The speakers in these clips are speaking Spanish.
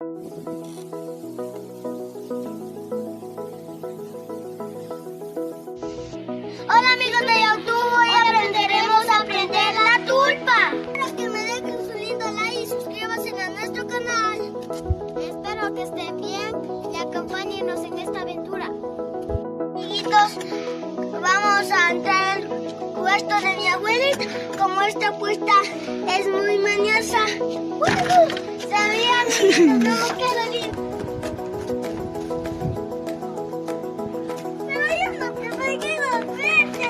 Hola amigos de YouTube, hoy aprenderemos a prender la tulpa. Espero que me dejen su lindo like y suscríbanse a nuestro canal. Espero que estén bien y acompáñenos en esta aventura. Amiguitos, vamos a entrar al cuarto de mi abuelita. Como esta puesta es muy mañosa. ¿Sabían? No queda lindo. Pero yo no te quiero verte.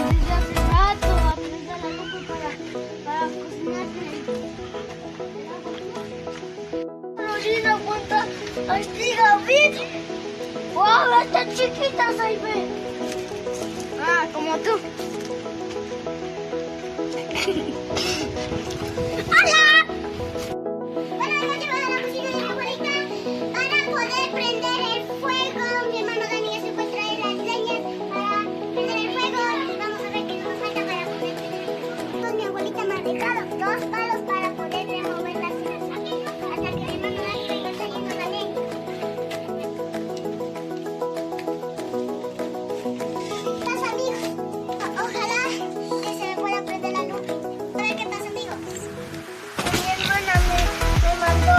Desde hace rato aprendí la copa para cocinar. Florida, ¿cuánta estiga vida? ¡Wow! Estas chiquitas ahí ven. Ah, como tú. ¡Hola! Bueno, hemos llegado a la cocina de mi abuelita para poder prender el fuego. Mi hermano Dani ya se encuentra en las leñas para prender el fuego. Vamos a ver qué nos falta para poder prender el fuego. Entonces, mi abuelita me ha dejado 2 palos para poder remover las cenas aquí hasta que mi hermano Dani venga trayendo la leña. Pasa, amigos. Ojalá que se me pueda prender la luz. A ver qué pasa, amigos. Mi hermana me mandó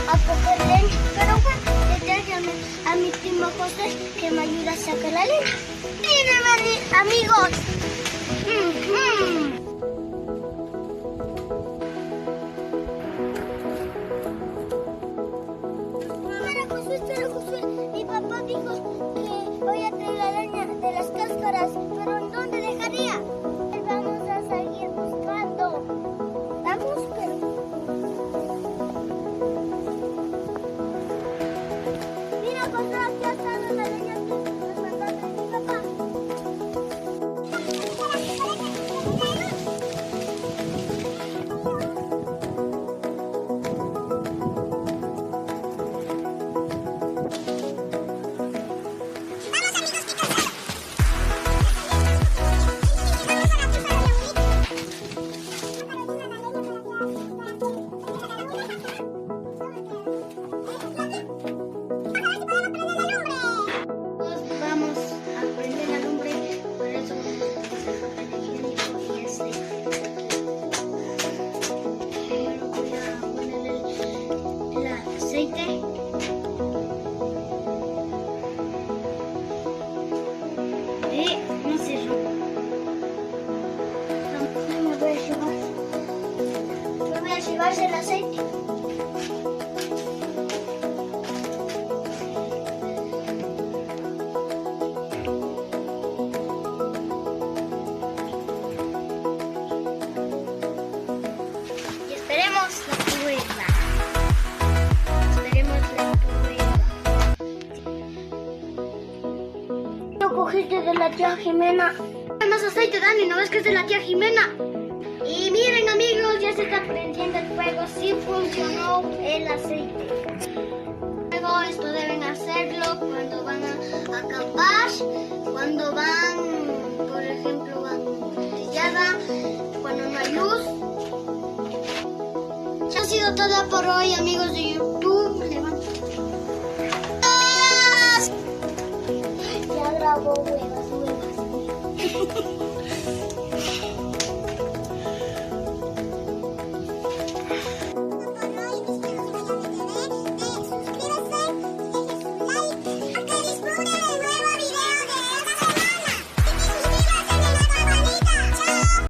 a coger leña, pero bueno, le traje a mi primo José que me ayuda a sacar la leña. Miren, amigos. Espera, Josué, mi papá dijo que voy a traer la leña de las cáscaras, pero ¿en dónde dejaría? Vamos a seguir buscando. Vamos, pero... Mira, José, aquí está la leña que nos mandó a traer mi papá. Vamos a prender la lumbre, por eso primero voy a ponerle el aceite. Y no se rompe. Me voy a llevar el aceite. Esperemos la prueba. Lo cogiste de la tía Jimena. Hay más aceite, Dani, ¿no ves que es de la tía Jimena? Y miren, amigos, ya se está prendiendo el fuego. Sí funcionó el aceite. Luego esto deben hacerlo cuando van a acampar, cuando van, por ejemplo, van trillada, cuando no hay luz. Ya ha sido todo por hoy, amigos de YouTube. Ya grabó huevas.